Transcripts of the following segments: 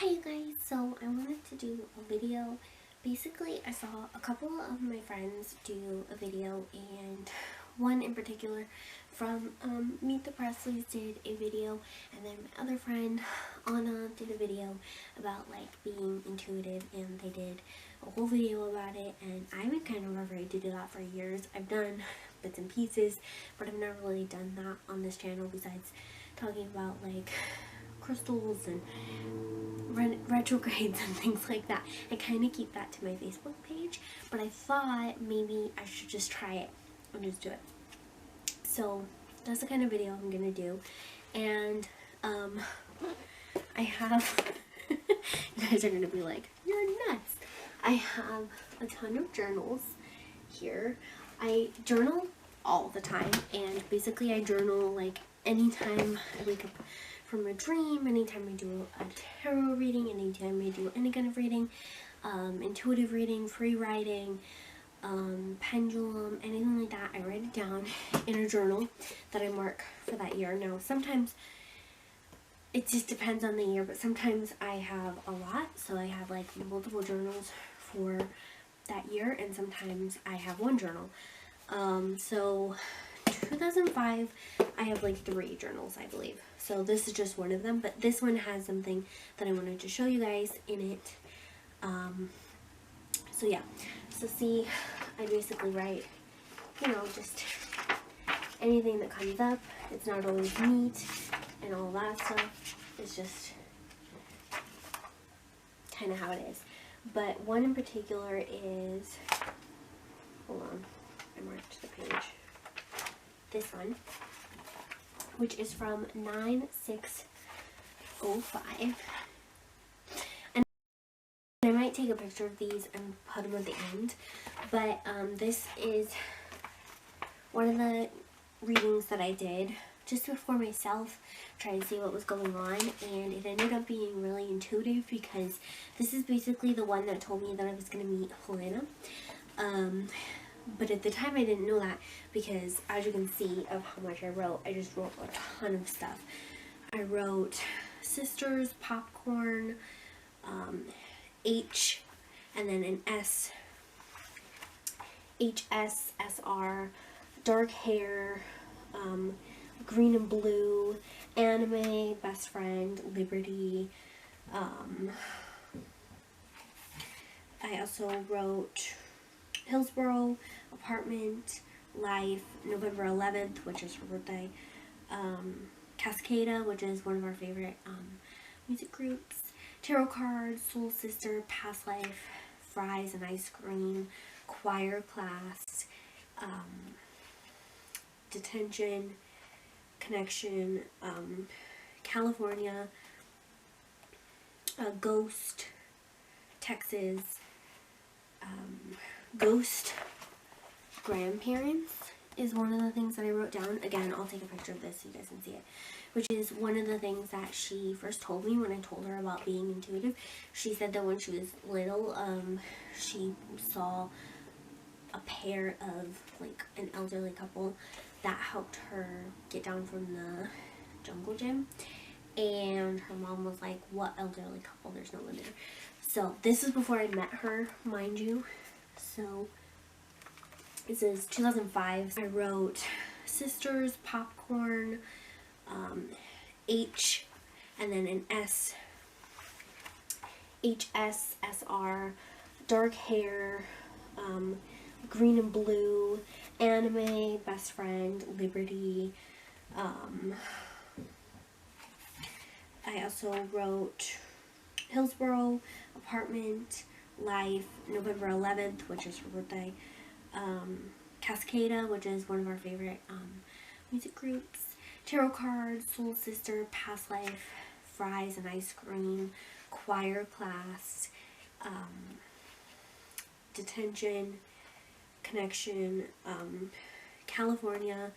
Hi you guys, so I wanted to do a video. Basically, I saw a couple of my friends do a video, and one in particular from Meet the Presleys did a video, and then my other friend Anna did a video about like being intuitive, and they did a whole video about it. And I've been kind of afraid to do that for years. I've done bits and pieces, but I've never really done that on this channel besides talking about like crystals and retrogrades and things like that. I kind of keep that to my Facebook page, but I thought maybe I should just try it and just do it. So that's the kind of video I'm gonna do. And I have you guys are gonna be like, you're nuts. I have a ton of journals here. I journal all the time, and basically I journal like anytime I wake up from a dream, anytime I do a tarot reading, anytime I do any kind of reading, intuitive reading, free writing, pendulum, anything like that, I write it down in a journal that I mark for that year. Now, sometimes it just depends on the year, but sometimes I have a lot, so I have like multiple journals for that year, and sometimes I have one journal. So 2005, I have like 3 journals, I believe. So this is just one of them, but this one has something that I wanted to show you guys in it. So yeah, so see, I basically write, you know, just anything that comes up. It's not always neat and all that stuff. It's just kind of how it is. But one in particular is, hold on, I marked the page. This one, which is from 9605, and I might take a picture of these and put them at the end, but this is one of the readings that I did just before myself, trying to see what was going on, and it ended up being really intuitive because this is basically the one that told me that I was going to meet Helena. But at the time I didn't know that, because as you can see of how much I wrote, I just wrote a ton of stuff. I wrote sisters, popcorn, H, and then an S, HS, SR, dark hair, green and blue, anime, best friend, liberty. I also wrote Hillsborough, apartment, life, November 11th, which is her birthday, Cascada, which is one of our favorite music groups, tarot cards, soul sister, past life, fries and ice cream, choir class, detention, connection, California, ghost, Texas, ghost, grandparents is one of the things that I wrote down. Again, I'll take a picture of this so you guys can see it, which is one of the things that she first told me when I told her about being intuitive. She said that when she was little, she saw a pair of like an elderly couple that helped her get down from the jungle gym, and her mom was like, what elderly couple? There's no one there. So this is before I met her, mind you. So this is 2005. I wrote sisters, popcorn, H, and then an S, HS, SR, dark hair, green and blue, anime, best friend, liberty. I also wrote Hillsborough, apartment, life, November 11th, which is her birthday, Cascada, which is one of our favorite music groups, tarot cards, soul sister, past life, fries and ice cream, choir class, detention, connection, California,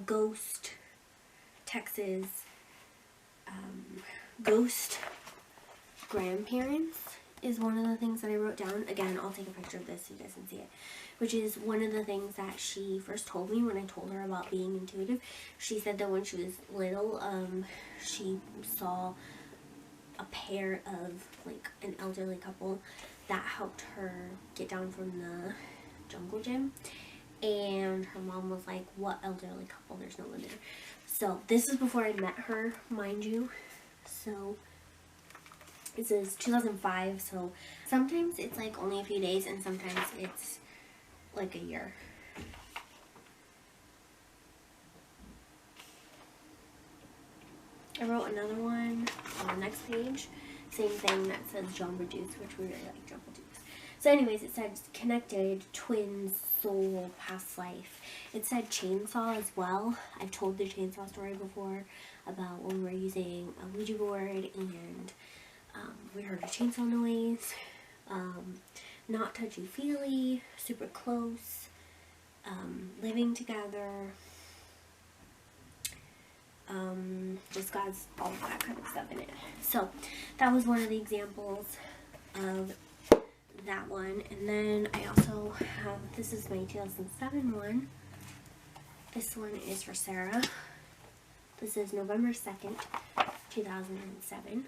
ghost, Texas, ghost, grandparents is one of the things that I wrote down. Again, I'll take a picture of this so you guys can see it, which is one of the things that she first told me when I told her about being intuitive. She said that when she was little, she saw a pair of like an elderly couple that helped her get down from the jungle gym, and her mom was like, what elderly couple, there's no one there. So this is before I met her, mind you. So it says 2005, so sometimes it's like only a few days and sometimes it's like a year. I wrote another one on the next page, same thing, that says Jumbo Juice, which we really like Jumbo Juice. So anyways, it said connected, twins, soul, past life. It said chainsaw as well. I've told the chainsaw story before about when we're using a Ouija board and we heard a chainsaw noise. Not touchy-feely, super close, living together. Just God's all that kind of stuff in it. So that was one of the examples of that one. And then I also have, this is my 2007 one. This one is for Sarah. This is November 2nd, 2007.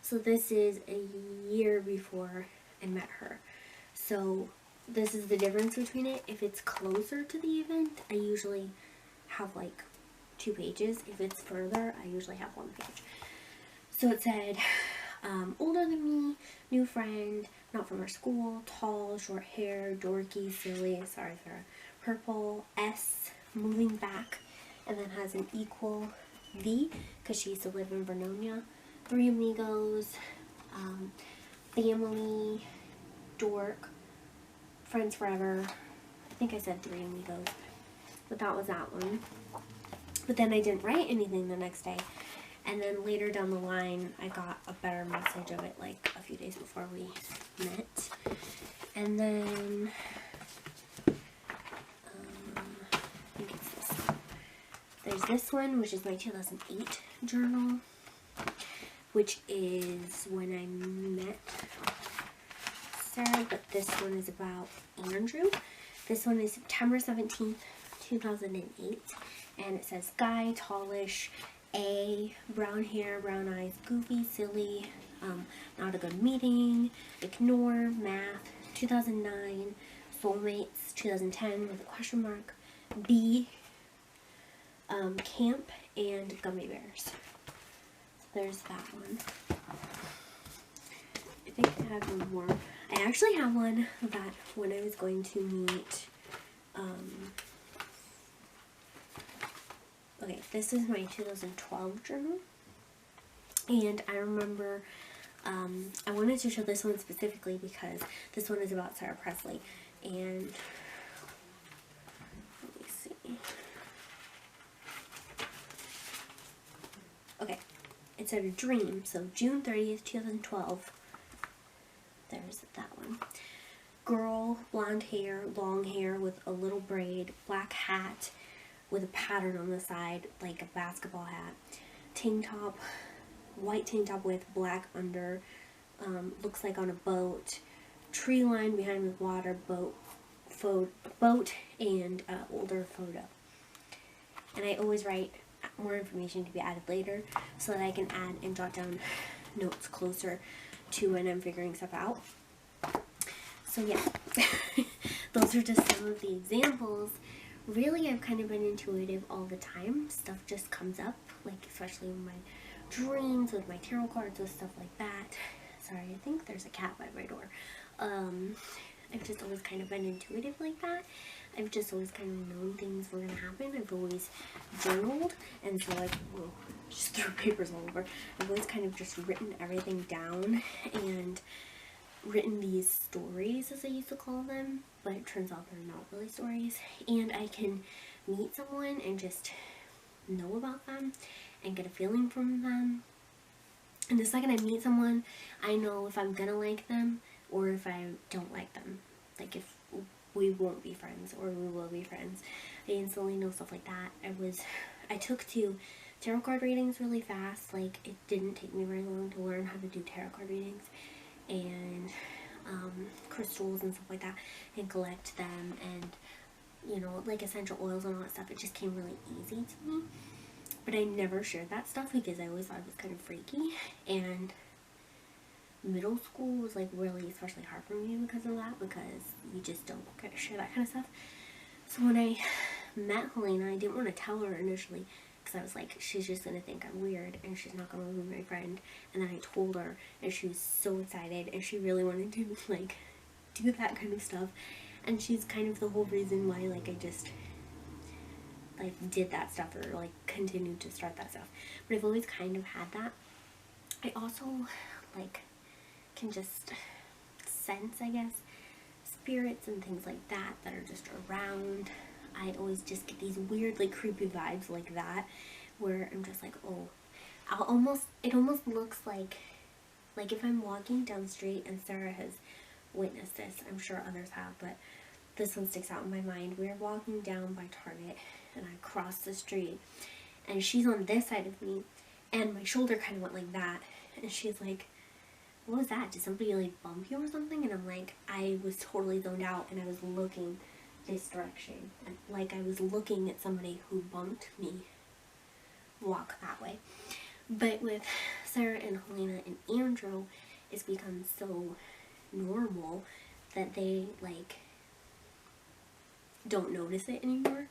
So this is a year before I met her. So this is the difference between it. If it's closer to the event, I usually have like 2 pages. If it's further, I usually have 1 page. So it said, older than me, new friend, not from our school, tall, short hair, dorky, silly, sorry Sarah, purple, S, moving back, and then has an equal V, because she used to live in Vernonia, 3 amigos, family, dork, friends forever. I think I said 3 amigos. But that was that one. But then I didn't write anything the next day. And then later down the line, I got a better message of it like a few days before we met. And then, I think it's this one. There's this one, which is my 2008 journal, which is when I met Sarah, but this one is about Andrew. This one is September 17th, 2008, and it says guy, tallish, A, brown hair, brown eyes, goofy, silly, not a good meeting, ignore, math, 2009, soulmates, 2010 with a question mark, B, camp, and gummy bears. So there's that one. I think I have one more. I actually have one that when I was going to meet, okay, this is my 2012 journal, and I remember, I wanted to show this one specifically because this one is about Sarah Presley, and let me see, okay, it said a dream, so June 30th, 2012, there's that one. Girl, blonde hair, long hair with a little braid, black hat with a pattern on the side, like a basketball hat. Tank top, white tank top with black under, looks like on a boat. Tree line behind with water, boat, and older photo. And I always write more information to be added later so that I can add and jot down notes closer to when I'm figuring stuff out. So yeah, those are just some of the examples. Really, I've kind of been intuitive all the time. Stuff just comes up, like especially in my dreams, with my tarot cards, with stuff like that. Sorry, I think there's a cat by my door. I've just always kind of been intuitive like that. I've just always kind of known things were going to happen. I've always journaled, and so like, whoa, just threw papers all over. I've always kind of just written everything down and written these stories, as I used to call them, but it turns out they're not really stories. And I can meet someone and just know about them and get a feeling from them. And the second I meet someone, I know if I'm gonna like them or if I don't like them. Like if we won't be friends or we will be friends. I instantly know stuff like that. I took to tarot card readings really fast. Like, it didn't take me very long to learn how to do tarot card readings and crystals and stuff like that, and collect them, and you know, like essential oils and all that stuff. It just came really easy to me. but I never shared that stuff because I always thought it was kind of freaky, and middle school was like really especially hard for me because of that, because you just don't share that kind of stuff. So when I met Helena, I didn't want to tell her initially because I was like, she's just gonna think I'm weird and she's not gonna be my friend. And then I told her, and she was so excited, and she really wanted to like do that kind of stuff, and she's kind of the whole reason why like I just like did that stuff, or like continued to start that stuff. But I've always kind of had that. I also like can just sense, I guess, spirits and things like that that are just around. I always just get these weird like creepy vibes like that, where I'm just like, oh, it almost looks like if I'm walking down the street, and Sarah has witnessed this, I'm sure others have, but this one sticks out in my mind. We're walking down by Target, and I cross the street, and she's on this side of me, and my shoulder kind of went like that, and she's like, what was that? Did somebody like bump you or something? And I'm like, I was totally zoned out, and I was looking this direction, and like I was looking at somebody who bumped me walk that way. But with Sarah and Helena and Andrew, it's become so normal that they like don't notice it anymore.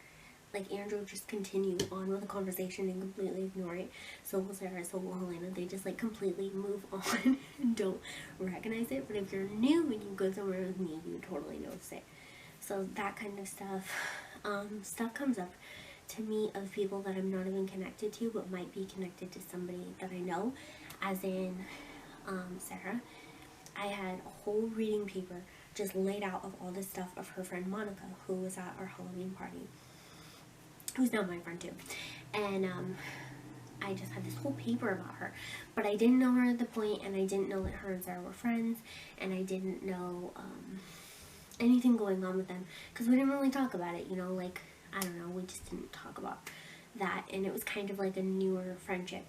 Like Andrew just continue on with the conversation and completely ignore it. So will Sarah, so will Helena. They just like completely move on and don't recognize it. But if you're new and you go somewhere with me, you totally notice it. So that kind of stuff. Stuff comes up to me of people that I'm not even connected to, but might be connected to somebody that I know. As in Sarah. I had a whole reading paper just laid out of all this stuff of her friend Monica, who was at our Halloween party, who's now my friend too. And I just had this whole paper about her, but I didn't know her at the point, and I didn't know that her and Sarah were friends, and I didn't know anything going on with them, because we didn't really talk about it, you know, like, I don't know, we just didn't talk about that, and it was kind of like a newer friendship.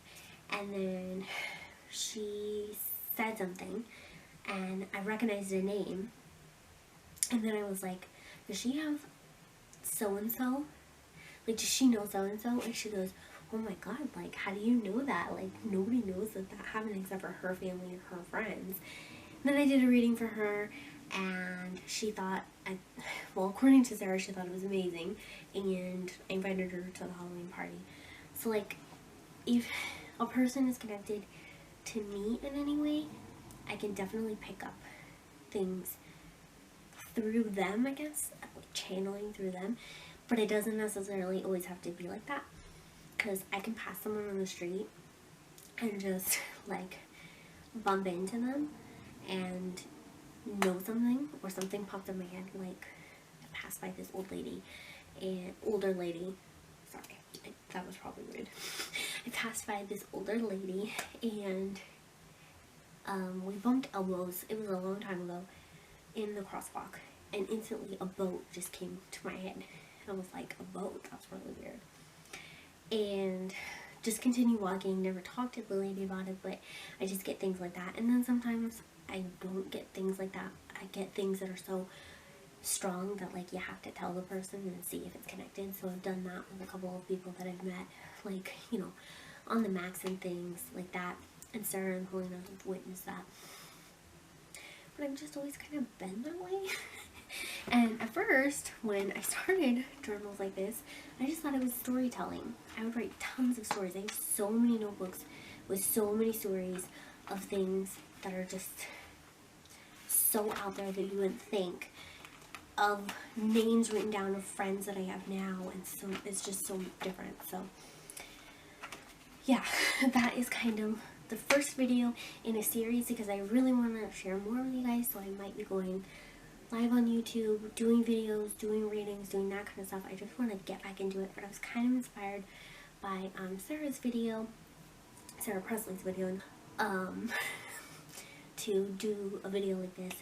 And then she said something, and I recognized a name, and then I was like, does she have so-and-so? Like, does she know so-and-so? And she goes, oh my god, like, how do you know that? Like, nobody knows that happened except for her family and her friends. And then I did a reading for her, and she thought, well, according to Sarah, she thought it was amazing, and I invited her to the Halloween party. So, like, if a person is connected to me in any way, I can definitely pick up things through them, I guess, like channeling through them, but it doesn't necessarily always have to be like that, because I can pass someone on the street and just, like, bump into them and know something, or something popped in my head, like, I passed by this older lady, sorry, that was probably rude, I passed by this older lady, and we bumped elbows. It was a long time ago in the crosswalk, and instantly a boat just came to my head. I was like, a boat? That's really weird. And just continue walking, never talked to the lady about it, but I just get things like that. And then sometimes I don't get things like that. I get things that are so strong that, like, you have to tell the person and see if it's connected. So I've done that with a couple of people that I've met, like, you know, on the max and things like that. And Sarah and Helena have witnessed that. But I've just always kind of been that way. And at first, when I started journals like this, I just thought it was storytelling. I would write tons of stories. I have so many notebooks with so many stories of things that are just so out there that you wouldn't think. Of names written down of friends that I have now, and so it's just so different. So yeah, that is kind of the first video in a series, because I really want to share more with you guys. So I might be going live on YouTube, doing videos, doing readings, doing that kind of stuff. I just want to get back into it, but I was kind of inspired by Sarah Presley's video, to do a video like this.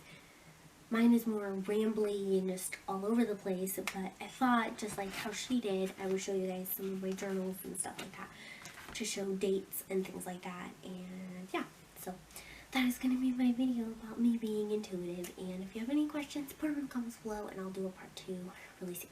Mine is more rambly and just all over the place, but I thought, just like how she did, I would show you guys some of my journals and stuff like that, to show dates and things like that. And yeah, so that is going to be my video about me being intuitive. And if you have any questions, put them in the comments below, and I'll do a part 2 really soon.